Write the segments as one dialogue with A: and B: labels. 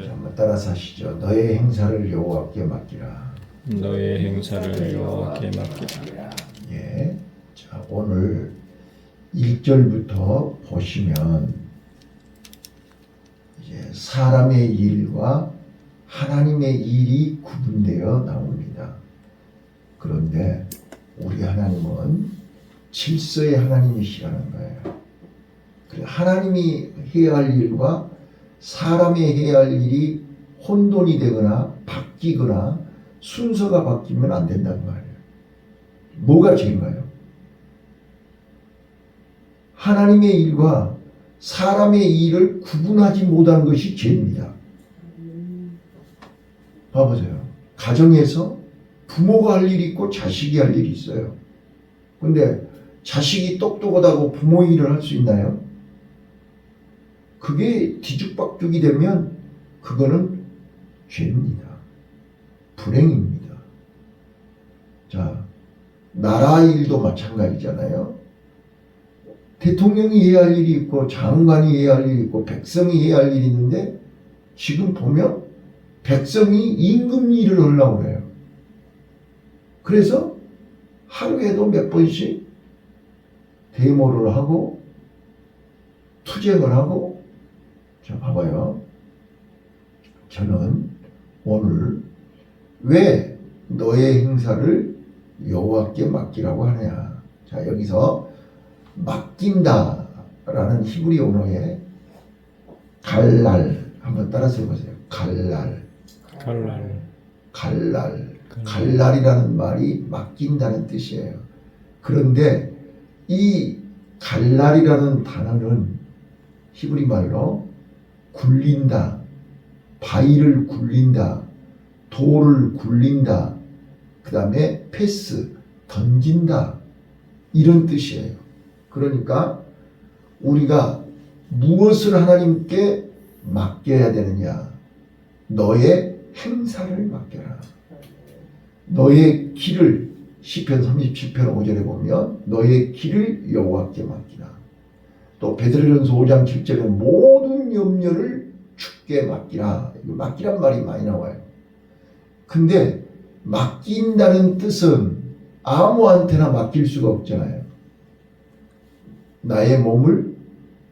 A: 한번 따라서 하시죠. 너의 행사를 여호와께 맡기라.
B: 너의 행사를 여호와께 맡기라.
A: 예. 자, 오늘 1절부터 보시면 이제 사람의 일과 하나님의 일이 구분되어 나옵니다. 그런데 우리 하나님은 질서의 하나님이시라는 거예요. 하나님이 해야 할 일과 사람이 해야 할 일이 혼돈이 되거나 바뀌거나 순서가 바뀌면 안 된다는 말이에요. 뭐가 죄인가요? 하나님의 일과 사람의 일을 구분하지 못한 것이 죄입니다. 봐보세요. 가정에서 부모가 할 일이 있고 자식이 할 일이 있어요. 근데 자식이 똑똑하다고 부모 일을 할 수 있나요? 그게 뒤죽박죽이 되면 그거는 죄입니다. 불행입니다. 자, 나라 일도 마찬가지잖아요. 대통령이 해야 할 일이 있고 장관이 해야 할 일이 있고 백성이 해야 할 일이 있는데 지금 보면 백성이 임금 일을 하려고 그래요. 그래서 하루에도 몇 번씩 데모를 하고 투쟁을 하고. 자, 봐봐요. 저는 오늘 왜 너의 행사를 여호와께 맡기라고 하느냐. 자, 여기서 맡긴다 라는 히브리 언어의 갈랄 한번 따라서 해보세요. 갈랄이라는 말이 맡긴다는 뜻이에요. 그런데 이 갈랄이라는 단어는 히브리 말로 굴린다, 바위를 굴린다, 돌을 굴린다, 그 다음에 패스, 던진다, 이런 뜻이에요. 그러니까 우리가 무엇을 하나님께 맡겨야 되느냐? 너의 행사를 맡겨라. 너의 길을 시편 37편 5절에 보면 너의 길을 여호와께 맡기라. 또 베드로전서 5장 7절에 모든 염려를 주께 맡기라. 맡기란 말이 많이 나와요. 근데 맡긴다는 뜻은 아무한테나 맡길 수가 없잖아요. 나의 몸을,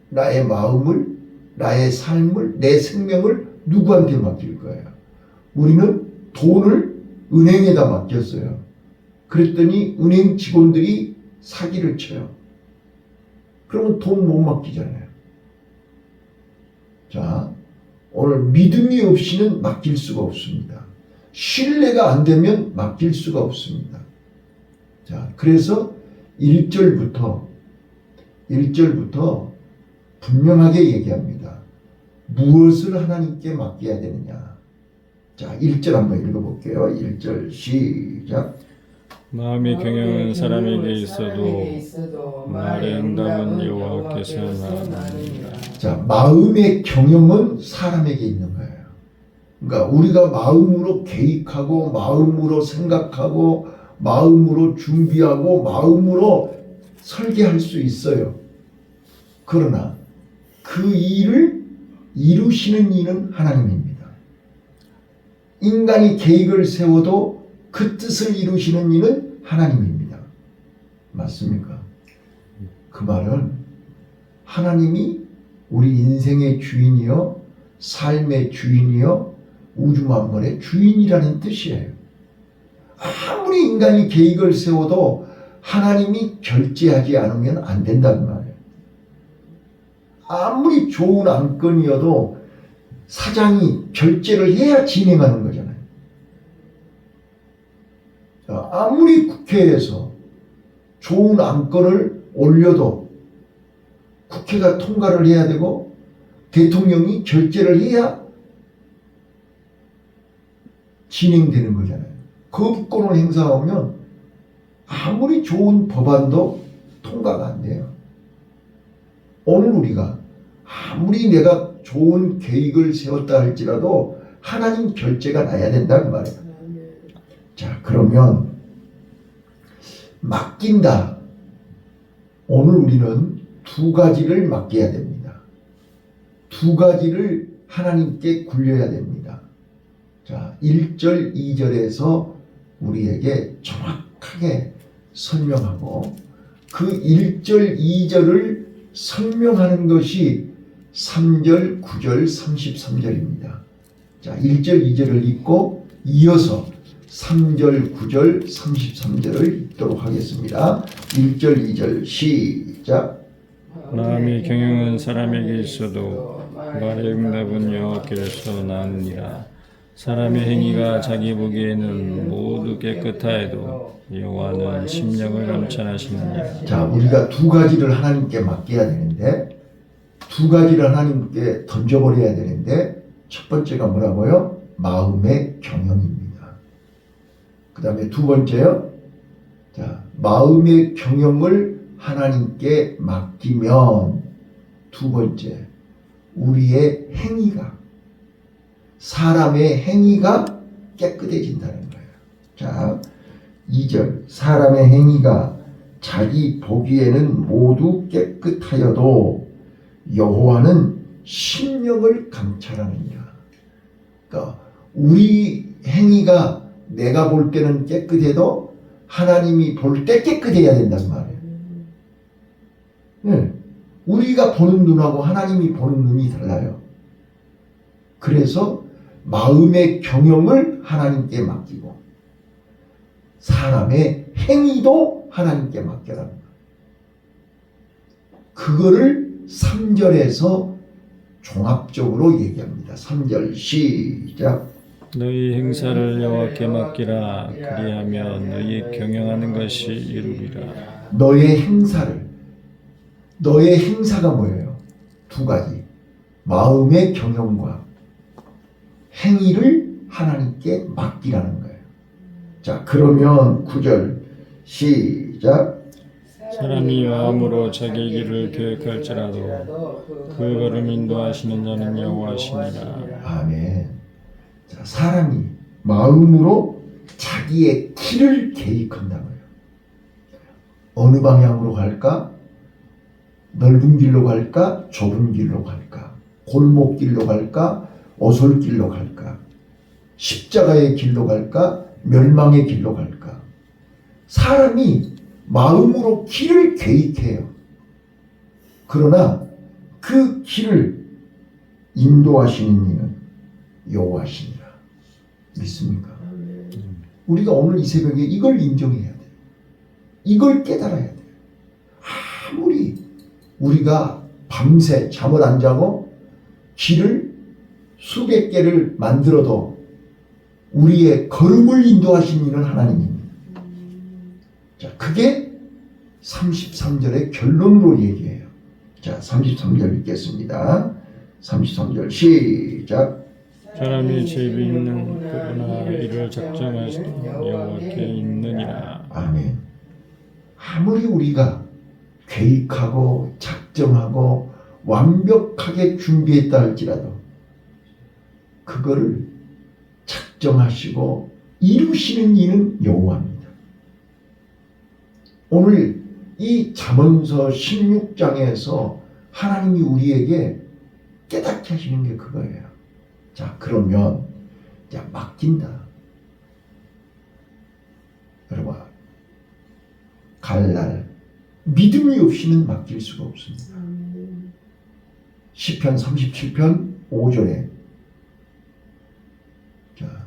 A: 나의 마음을, 나의 삶을, 내 생명을 누구한테 맡길 거예요? 우리는 돈을 은행에다 맡겼어요. 그랬더니 은행 직원들이 사기를 쳐요. 그러면 돈 못 맡기잖아요. 자, 오늘 믿음이 없이는 맡길 수가 없습니다. 신뢰가 안 되면 맡길 수가 없습니다. 자, 그래서 1절부터 분명하게 얘기합니다. 무엇을 하나님께 맡겨야 되느냐. 자, 1절 한번 읽어볼게요. 1절 시작.
B: 마음의 경영은 사람에게 있어도 말의 응답은 여호와께서 나느니라.
A: 자, 마음의 경영은 사람에게 있는 거예요. 그러니까 우리가 마음으로 계획하고 마음으로 생각하고 마음으로 준비하고 마음으로 설계할 수 있어요. 그러나 그 일을 이루시는 이는 하나님입니다. 인간이 계획을 세워도 그 뜻을 이루시는 이는 하나님입니다. 맞습니까? 그 말은 하나님이 우리 인생의 주인이요, 삶의 주인이요, 우주 만물의 주인이라는 뜻이에요. 아무리 인간이 계획을 세워도 하나님이 결재하지 않으면 안 된다는 말이에요. 아무리 좋은 안건이어도 사장이 결재를 해야 진행하는 거잖아요. 아무리 국회에서 좋은 안건을 올려도 국회가 통과를 해야 되고 대통령이 결재를 해야 진행되는 거잖아요. 거부권을 행사하면 아무리 좋은 법안도 통과가 안 돼요. 오늘 우리가 아무리 내가 좋은 계획을 세웠다 할지라도 하나님 결재가 나야 된다는 말이에요. 자, 그러면 맡긴다. 오늘 우리는 두 가지를 맡겨야 됩니다. 두 가지를 하나님께 굴려야 됩니다. 자, 1절, 2절에서 우리에게 정확하게 설명하고 그 1절, 2절을 설명하는 것이 3절, 9절, 33절입니다. 자, 1절, 2절을 읽고 이어서 3절, 9절, 33절을 읽도록 하겠습니다. 1절, 2절 시작.
B: 마음의 경영은 사람에게 있어도 말의 응답은 여호와께서 나느니라. 사람의 행위가 자기 보기에는 모두 깨끗하여도 여호와는 심령을 감찰하시느니라.
A: 자, 우리가 두 가지를 하나님께 맡겨야 되는데, 두 가지를 하나님께 던져버려야 되는데, 첫 번째가 뭐라고요? 마음의 경영입니다. 그 다음에 두 번째요. 자, 마음의 경영을 하나님께 맡기면 두 번째, 우리의 행위가, 사람의 행위가 깨끗해진다는 거예요. 자, 2절, 사람의 행위가 자기 보기에는 모두 깨끗하여도 여호와는 심령을 감찰하느니라. 그러니까 우리 행위가 내가 볼 때는 깨끗해도 하나님이 볼 때 깨끗해야 된단 말이에요. 네. 우리가 보는 눈하고 하나님이 보는 눈이 달라요. 그래서 마음의 경영을 하나님께 맡기고 사람의 행위도 하나님께 맡겨라는 거예요. 그거를 3절에서 종합적으로 얘기합니다. 3절 시작.
B: 너희 행사를 여호와께 맡기라. 그리하면 너희 경영하는 것이 이루리라.
A: 너의 행사를, 너의 행사가 뭐예요? 두 가지. 마음의 경영과 행위를 하나님께 맡기라는 거예요. 자, 그러면 9절 시작.
B: 사람이 마음으로 자기 길을 계획할지라도 그 걸음 인도하시는 자는 여호와시니라.
A: 아멘. 자, 사람이 마음으로 자기의 길을 계획한다고요. 어느 방향으로 갈까? 넓은 길로 갈까? 좁은 길로 갈까? 골목길로 갈까? 오솔길로 갈까? 십자가의 길로 갈까? 멸망의 길로 갈까? 사람이 마음으로 길을 계획해요. 그러나 그 길을 인도하시는 이는 여호와시니라. 믿습니까? 우리가 오늘 이 새벽에 이걸 인정해야 돼요. 이걸 깨달아야 돼요. 아무리 우리가 밤새 잠을 안 자고 길을 수백 개를 만들어도 우리의 걸음을 인도하신 이는 하나님입니다. 자, 그게 33절의 결론으로 얘기해요. 자, 33절 읽겠습니다. 33절 시작.
B: 사람이 죄비 있는 그러나 이를 작정하시는 여호와께 있느니라.
A: 아멘. 아무리 우리가 계획하고 작정하고 완벽하게 준비했다 할지라도 그거를 작정하시고 이루시는 이는 여호와입니다. 오늘 이 잠언서 16장에서 하나님이 우리에게 깨닫게 하시는 게 그거예요. 자, 그러면 자, 맡긴다. 여러분, 갈날 믿음이 없이는 맡길 수가 없습니다. 시편 37편 5절에 자,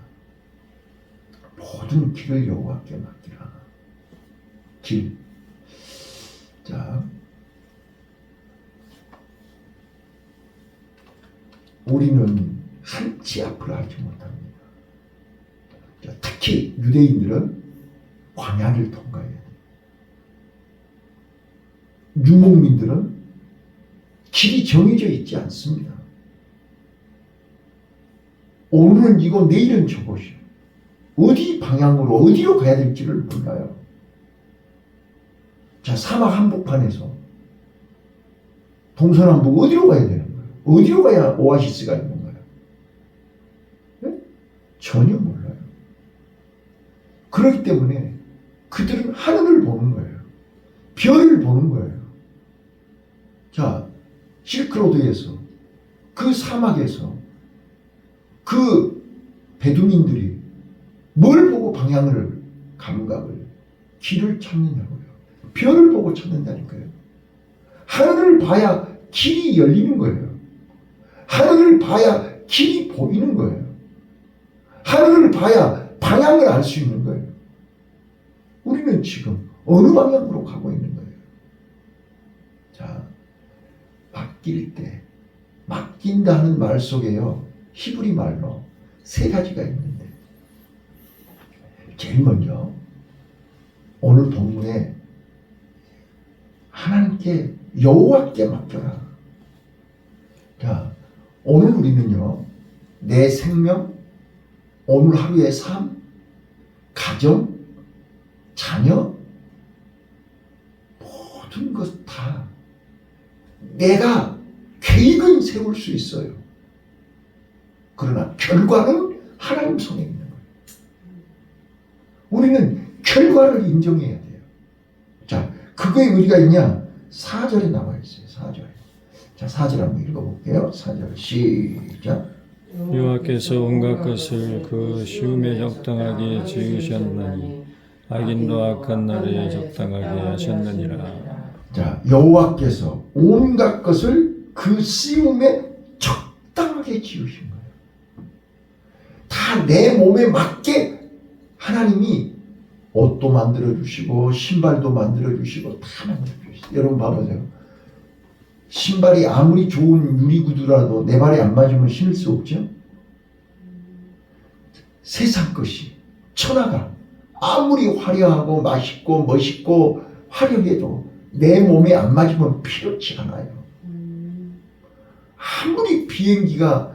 A: 모든 길을 여호와께 맡기라. 길. 자, 우리는 한치 앞을 알지 못합니다. 자, 특히 유대인들은 광야를 통과해야 돼요. 유목민들은 길이 정해져 있지 않습니다. 오늘은 이거 내일은 저것이요. 어디 방향으로 어디로 가야 될지를 몰라요. 자, 사막 한복판에서 동서남북 어디로 가야 되는 거예요? 어디로 가야 오아시스가 있는 거예요? 네? 전혀 몰라요. 그렇기 때문에 그들은 하늘을 보는 거예요. 별을 보는 거예요. 자, 실크로드에서 그 사막에서 그 베두민들이 뭘 보고 방향을, 감각을, 길을 찾느냐고요. 별을 보고 찾는다니까요. 하늘을 봐야 길이 열리는 거예요. 하늘을 봐야 길이 보이는 거예요. 하늘을 봐야 방향을 알 수 있는 거예요. 우리는 지금 어느 방향으로 가고 있는 거예요? 자, 맡길 때, 맡긴다 하는 말 속에요, 히브리 말로 세 가지가 있는데, 제일 먼저 오늘 본문에 하나님께, 여호와께 맡겨라. 자, 오늘 우리는요, 내 생명, 오늘 하루의 삶, 가정, 자녀, 모든 것 다 내가 계획은 세울 수 있어요. 그러나 결과는 하나님 손에 있는 거예요. 우리는 결과를 인정해야 돼요. 자, 그거에 의리가 있냐? 4절에 나와 있어요. 4절. 자, 4절 한번 읽어볼게요. 4절 시작.
B: 여호와께서 온갖 것을 그 시음에 적당하게 지으셨나니 악인도 악한 날에 적당하게 하셨느니라.
A: 자, 여호와께서 온갖 것을 그 시음에 적당하게 지으신 거예요. 다 내 몸에 맞게 하나님이 옷도 만들어 주시고 신발도 만들어 주시고 다 만들어 주시고. 여러분 봐보세요. 신발이 아무리 좋은 유리구두라도 내 발에 안 맞으면 신을 수 없죠. 세상 것이, 천하가 아무리 화려하고 맛있고 멋있고 화려해도 내 몸에 안 맞으면 필요치 않아요. 아무리 비행기가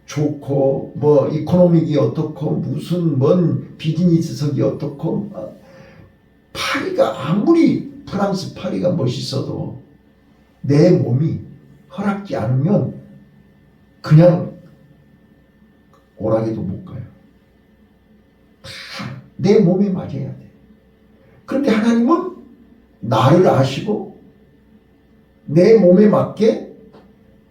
A: 좋고 뭐 이코노믹이 어떻고 무슨 뭔 비즈니스석이 어떻고, 파리가 아무리 프랑스 파리가 멋있어도 내 몸이 허락지 않으면 그냥 오락에도 못 가요. 다 내 몸에 맞아야 돼. 그런데 하나님은 나를 아시고 내 몸에 맞게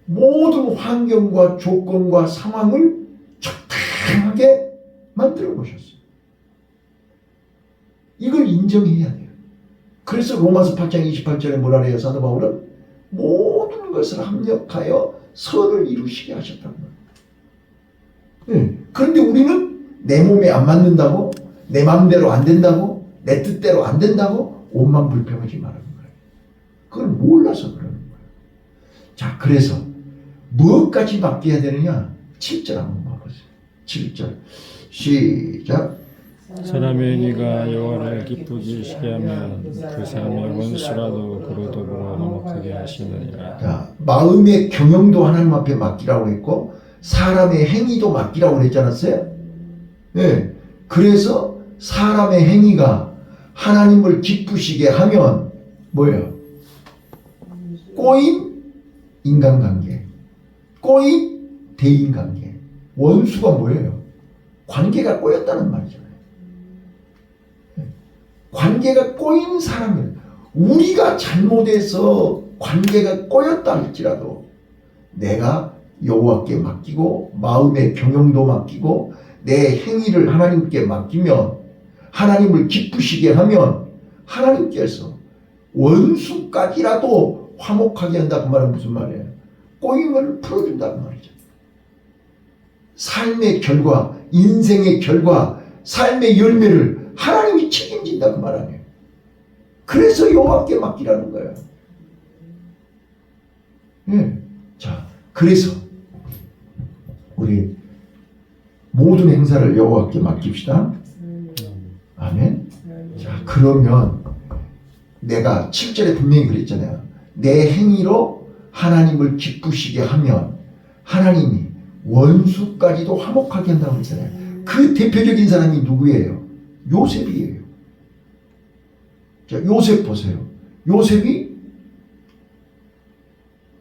A: 모든 환경과 조건과 상황을 적당하게 만들어 보셨어요. 이걸 인정해야 돼요. 그래서 로마서 8장 28절에 뭐라 그래요? 사도 바울은 모든 것을 합력하여 선을 이루시게 하셨다는 거예요. 네. 그런데 우리는 내 몸에 안 맞는다고, 내 마음대로 안 된다고, 내 뜻대로 안 된다고 오만 불평하지 말라는 거예요. 그걸 몰라서 그러는 거예요. 자, 그래서 무엇까지 맡겨야 되느냐? 7절 한번 봐보세요. 7절 시작.
B: 사람의 의가 여호와를 기쁘게 하시게 하면 그 사람의 원수라도 그로 더불어 화목하게 하시느니라.
A: 자, 마음의 경영도 하나님 앞에 맡기라고 했고 사람의 행위도 맡기라고 했지 않았어요? 네. 그래서 사람의 행위가 하나님을 기쁘시게 하면 뭐예요? 꼬인 인간관계, 꼬인 대인관계. 원수가 뭐예요? 관계가 꼬였다는 말이잖아요. 관계가 꼬인 사람은, 우리가 잘못해서 관계가 꼬였다 할지라도 내가 여호와께 맡기고 마음의 경영도 맡기고 내 행위를 하나님께 맡기면, 하나님을 기쁘시게 하면 하나님께서 원수까지라도 화목하게 한다. 그 말은 무슨 말이에요? 꼬임을 풀어준다는 말이죠. 삶의 결과, 인생의 결과, 삶의 열매를 하나님이 책임진다. 그 말 아니에요. 그래서 여호와께 맡기라는 거예요. 예. 자, 그래서 우리 모든 행사를 여호와께 맡깁시다. 아멘. 자, 그러면 내가 7절에 분명히 그랬잖아요. 내 행위로 하나님을 기쁘시게 하면 하나님이 원수까지도 화목하게 한다고 했잖아요. 그 대표적인 사람이 누구예요? 요셉이에요. 자, 요셉 보세요. 요셉이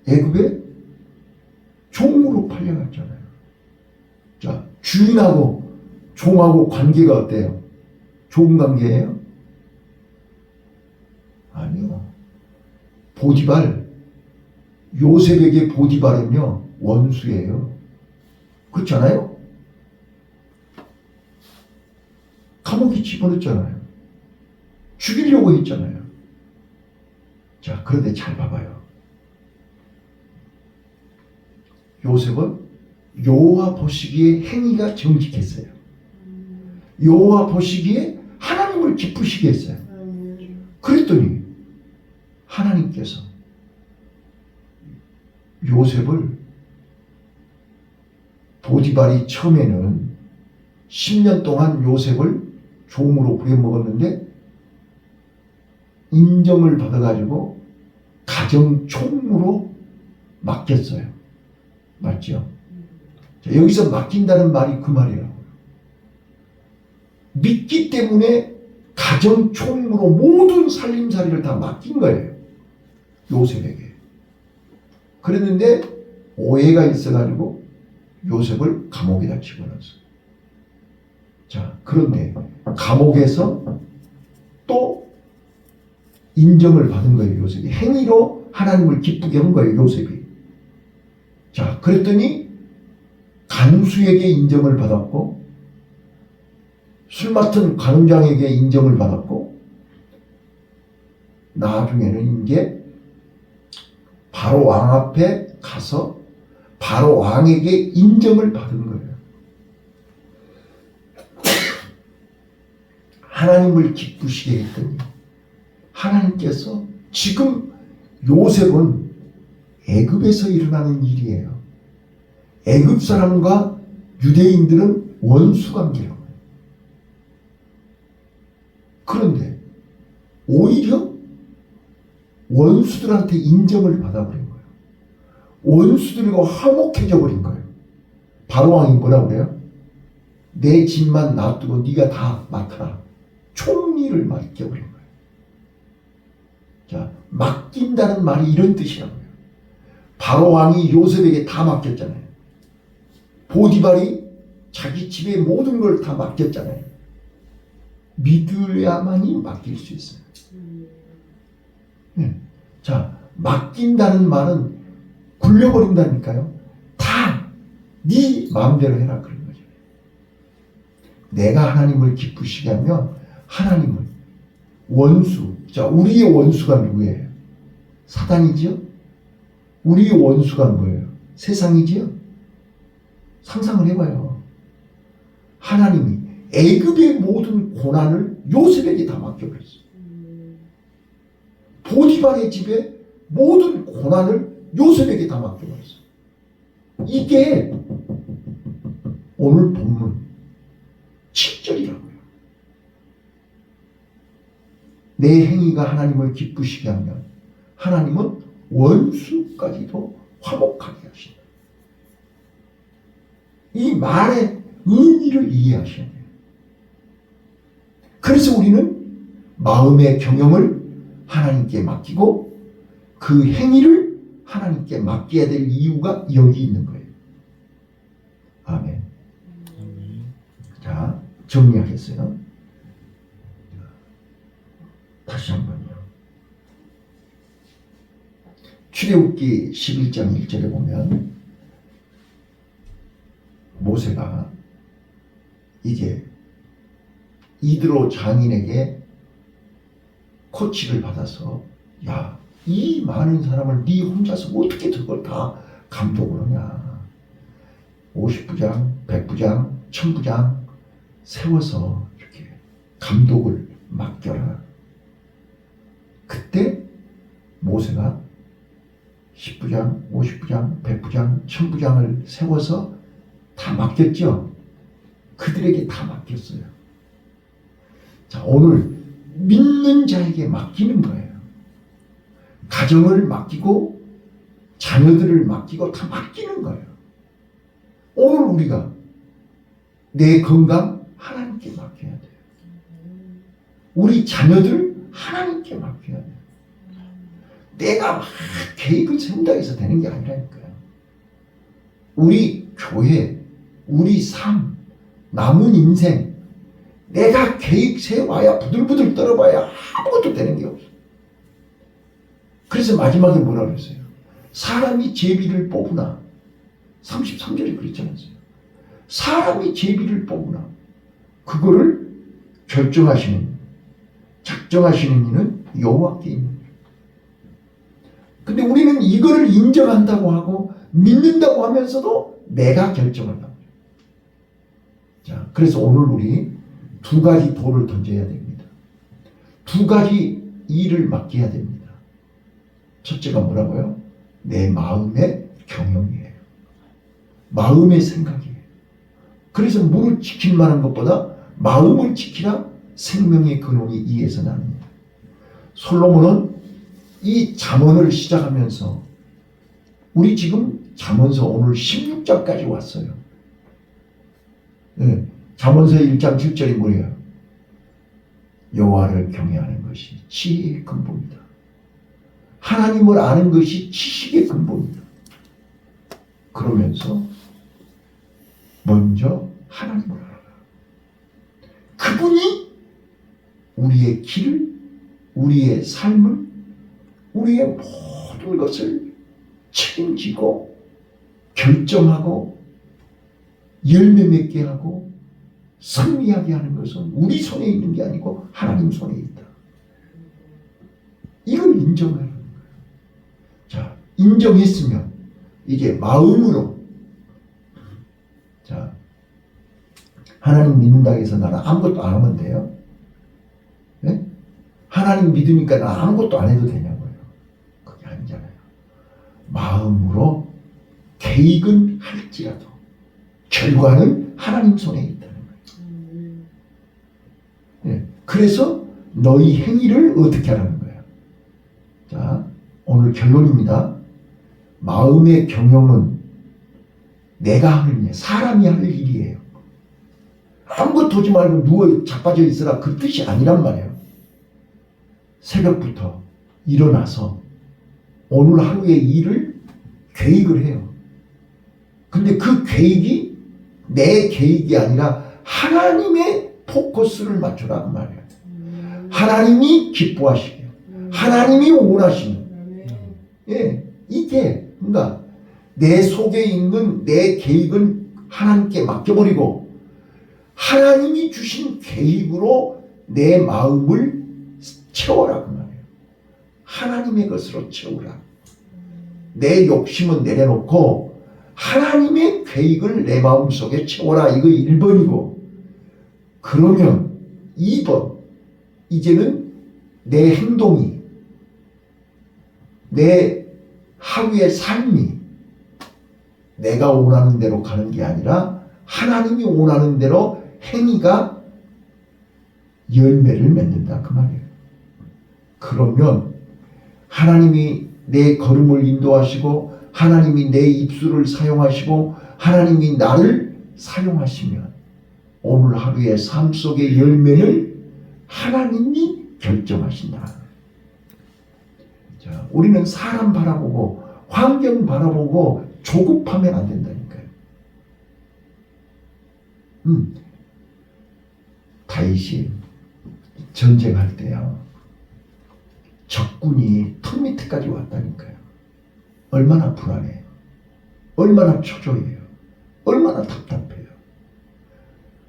A: 애굽에 종으로 팔려갔잖아요. 자, 주인하고 종하고 관계가 어때요? 좋은 관계예요? 아니요. 보디발, 요셉에게 보디발은요 원수예요. 그렇잖아요? 포로기에 집어넣었잖아요. 죽이려고 했잖아요. 자, 그런데 잘 봐봐요. 요셉은 여호와 보시기에 행위가 정직했어요. 여호와 보시기에 하나님을 기쁘시게 했어요. 그랬더니 하나님께서 요셉을 보디발이 처음에는 10년 동안 요셉을 종으로 부려먹었는데 인정을 받아가지고 가정총무로 맡겼어요. 맞죠? 자, 여기서 맡긴다는 말이 그 말이라고요. 믿기 때문에 가정총무로 모든 살림살이를 다 맡긴 거예요. 요셉에게. 그랬는데 오해가 있어가지고 요셉을 감옥에다 집어넣었어요. 자, 그런데 감옥에서 또 인정을 받은 거예요. 요셉이. 행위로 하나님을 기쁘게 한 거예요. 요셉이. 자, 그랬더니 간수에게 인정을 받았고 술 맡은 관장에게 인정을 받았고 나중에는 이제 바로 왕 앞에 가서 바로 왕에게 인정을 받은 거예요. 하나님을 기쁘시게 했더니 하나님께서 지금 요셉은 애굽에서 일어나는 일이에요. 애굽 사람과 유대인들은 원수관계라고 해요. 그런데 오히려 원수들한테 인정을 받아버린 거예요. 원수들과 화목해져 버린 거예요. 바로왕이 뭐라고 그래요? 내 집만 놔두고 네가 다 맡아라. 총리를 맡겨버린 거예요. 자, 맡긴다는 말이 이런 뜻이라고요. 바로왕이 요셉에게 다 맡겼잖아요. 보디발이 자기 집의 모든 걸 다 맡겼잖아요. 믿어야만이 맡길 수 있어요. 네. 자, 맡긴다는 말은 굴려버린다니까요. 다 네 마음대로 해라 그런 거죠. 내가 하나님을 기쁘시게 하면 하나님은 원수, 자, 우리의 원수가 누구예요? 사단이지요? 우리의 원수가 뭐예요? 세상이지요? 상상을 해봐요. 하나님이 애굽의 모든 고난을 요셉에게 다 맡겨버렸어요. 보디발의 집에 모든 고난을 요셉에게 다 맡겨버렸어요. 이게 오늘 본문 7절이라고요. 내 행위가 하나님을 기쁘시게 하면 하나님은 원수까지도 화목하게 하신다. 이 말의 의미를 이해하셔야 돼요. 그래서 우리는 마음의 경영을 하나님께 맡기고 그 행위를 하나님께 맡겨야 될 이유가 여기 있는 거예요. 아멘. 자, 정리하겠어요. 다시 한번요. 출애굽기 11장 1절에 보면 모세가 이제 이드로 장인에게 코치를 받아서 야, 이 많은 사람을 네 혼자서 어떻게 그걸 다 감독을 하냐. 50부장, 100부장, 1000부장 세워서 이렇게 감독을 맡겨라. 그때 모세가 10부장, 50부장, 100부장, 1000부장을 세워서 다 맡겼죠. 그들에게 다 맡겼어요. 자, 오늘 믿는 자에게 맡기는 거예요. 가정을 맡기고 자녀들을 맡기고 다 맡기는 거예요. 오늘 우리가 내 건강 하나님께 맡겨야 돼요. 우리 자녀들 하나님께 맡겨야 돼요. 내가 막 계획을 세운다고 해서 되는 게 아니라니까요. 우리 교회, 우리 삶, 남은 인생 내가 계획 세워야 부들부들 떨어봐야 아무것도 되는 게 없어. 그래서 마지막에 뭐라 그랬어요? 사람이 제비를 뽑으나 33절에 그랬잖아요. 사람이 제비를 뽑으나 그거를 결정하시는, 작정하시는 이는 여호와께 있는 거예요. 근데 우리는 이거를 인정한다고 하고 믿는다고 하면서도 내가 결정을 합니다. 자, 그래서 오늘 우리 두 가지 돌을 던져야 됩니다. 두 가지 일을 맡겨야 됩니다. 첫째가 뭐라고요? 내 마음의 경영이에요. 마음의 생각이에요. 그래서 무릇 지킬 만한 것보다 마음을 지키라 생명의 근원이 이에서 납니다. 솔로몬은 이 잠언을 시작하면서 우리 지금 잠언서 오늘 16장까지 왔어요. 네, 잠언서 1장 7절이 뭐예요? 여호와를 경외하는 것이 지혜의 근본이다. 하나님을 아는 것이 지식의 근본이다. 그러면서 먼저 하나님을 알아라. 그분이 우리의 길을, 우리의 삶을, 우리의 모든 것을 책임지고 결정하고 열매 맺게 하고 승리하게 하는 것은 우리 손에 있는 게 아니고 하나님 손에 있다. 이걸 인정하는 거예요. 자, 인정했으면 이제 마음으로, 자, 하나님 믿는다고 해서 나는 아무것도 안 하면 돼요? 네? 하나님 믿으니까 나 아무것도 안 해도 되냐고요. 그게 아니잖아요. 마음으로 계획은 할지라도 결과는 하나님 손에 있다는 거예요. 네. 그래서 너희 행위를 어떻게 하라는 거예요? 자, 오늘 결론입니다. 마음의 경영은 내가 하는 일, 사람이 할 일이에요. 아무것도 하지 말고 누워 자빠져 있으라 그 뜻이 아니란 말이에요. 새벽부터 일어나서 오늘 하루의 일을 계획을 해요. 근데 그 계획이 내 계획이 아니라 하나님의 포커스를 맞추라는 말이에요. 하나님이 기뻐하시게, 하나님이 원하시는, 예, 이게 그러니까 내 속에 있는 내 계획은 하나님께 맡겨버리고 하나님이 주신 계획으로 내 마음을 채워라 그 말이에요. 하나님의 것으로 채우라. 내 욕심은 내려놓고 하나님의 계획을 내 마음속에 채워라. 이거 1번이고, 그러면 2번, 이제는 내 행동이, 내 하루의 삶이 내가 원하는 대로 가는 게 아니라 하나님이 원하는 대로 행위가 열매를 맺는다 그 말이에요. 그러면 하나님이 내 걸음을 인도하시고 하나님이 내 입술을 사용하시고 하나님이 나를 사용하시면 오늘 하루의 삶 속의 열매를 하나님이 결정하신다. 자, 우리는 사람 바라보고 환경 바라보고 조급하면 안 된다니까요. 다윗이 전쟁할 때야 적군이 턱 밑에까지 왔다니까요. 얼마나 불안해요. 얼마나 초조해요. 얼마나 답답해요.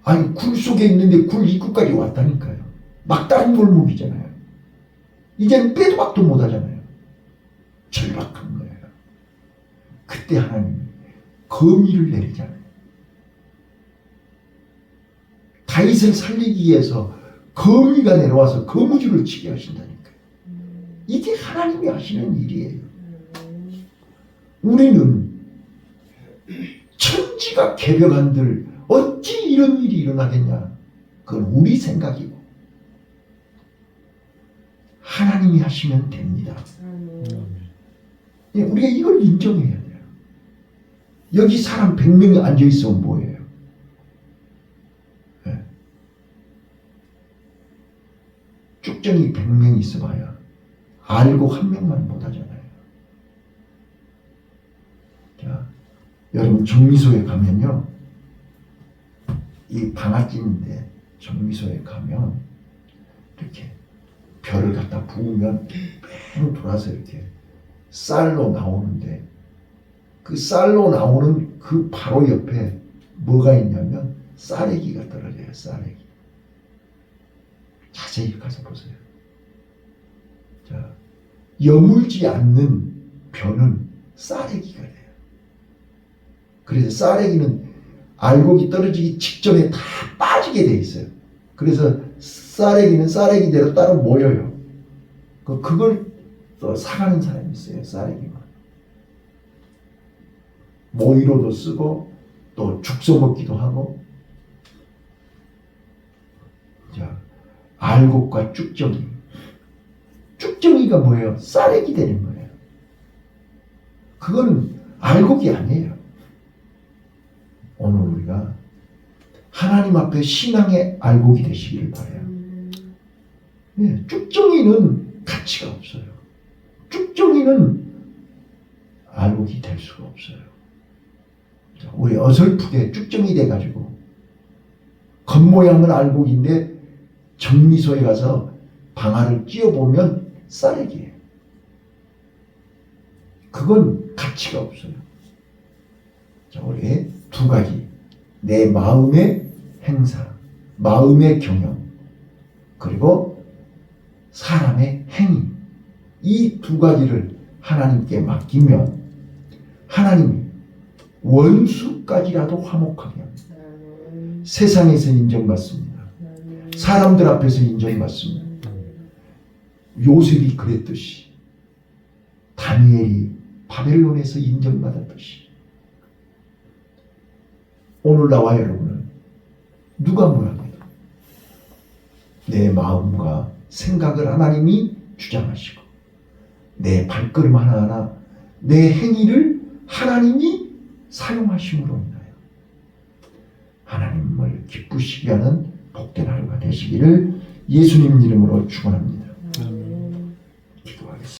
A: 아니 굴 속에 있는데 굴 입구까지 왔다니까요. 막다른 골목이잖아요. 이제는 빼도 박도 못하잖아요. 절박한 거예요. 그때 하나님이 검의를 내리잖아요. 다윗을 살리기 위해서 검의가 내려와서 거무줄을 치게 하신다니까요. 이게 하나님이 하시는 일이에요. 우리는 천지가 개벽한들 어찌 이런 일이 일어나겠냐. 그건 우리 생각이고 하나님이 하시면 됩니다. 우리가 이걸 인정해야 돼요. 여기 사람 100명이 앉아있으면 뭐예요? 네. 쭉정이 100명이 있어봐야 알고 한 명만 못하잖아요. 자, 여러분 정미소에 가면요, 이 방아찌인데 정미소에 가면 이렇게 별을 갖다 부으면 뺑 돌아서 이렇게 쌀로 나오는데 그 쌀로 나오는 그 바로 옆에 뭐가 있냐면 쌀래기가 떨어져요. 쌀래기. 자세히 가서 보세요. 자, 여물지 않는 벼는 쌀래기가 돼요. 그래서 쌀래기는 알곡이 떨어지기 직전에 다 빠지게 돼 있어요. 그래서 쌀래기는 쌀래기대로 따로 모여요. 그걸 또 사가는 사람이 있어요. 쌀래기만. 모이로도 쓰고 또 죽서 먹기도 하고. 자, 알곡과 쭉정이. 쭉정이가 뭐예요? 쌀래기 되는 거예요. 그거는 알곡이 아니에요. 오늘 우리가 하나님 앞에 신앙의 알곡이 되시기를 바라요. 네, 쭉정이는 가치가 없어요. 쭉정이는 알곡이 될 수가 없어요. 자, 우리 어설프게 쭉정이 돼가지고 겉모양은 알곡인데 정미소에 가서 방아를 끼워보면 쌀래기예요. 그건 가치가 없어요. 자, 우리 두 가지. 내 마음의 행사, 마음의 경영, 그리고 사람의 행위. 이 두 가지를 하나님께 맡기면 하나님이 원수까지라도 화목하게 합니다. 세상에서 인정받습니다. 사람들 앞에서 인정받습니다. 요셉이 그랬듯이, 다니엘이 바벨론에서 인정받았듯이, 오늘 나와 여러분은 누가 뭐랍니까? 내 마음과 생각을 하나님이 주장하시고 내 발걸음 하나하나, 내 행위를 하나님이 사용하심으로 인하여 하나님을 기쁘시게 하는 복된 하루가 되시기를 예수님 이름으로 축원합니다.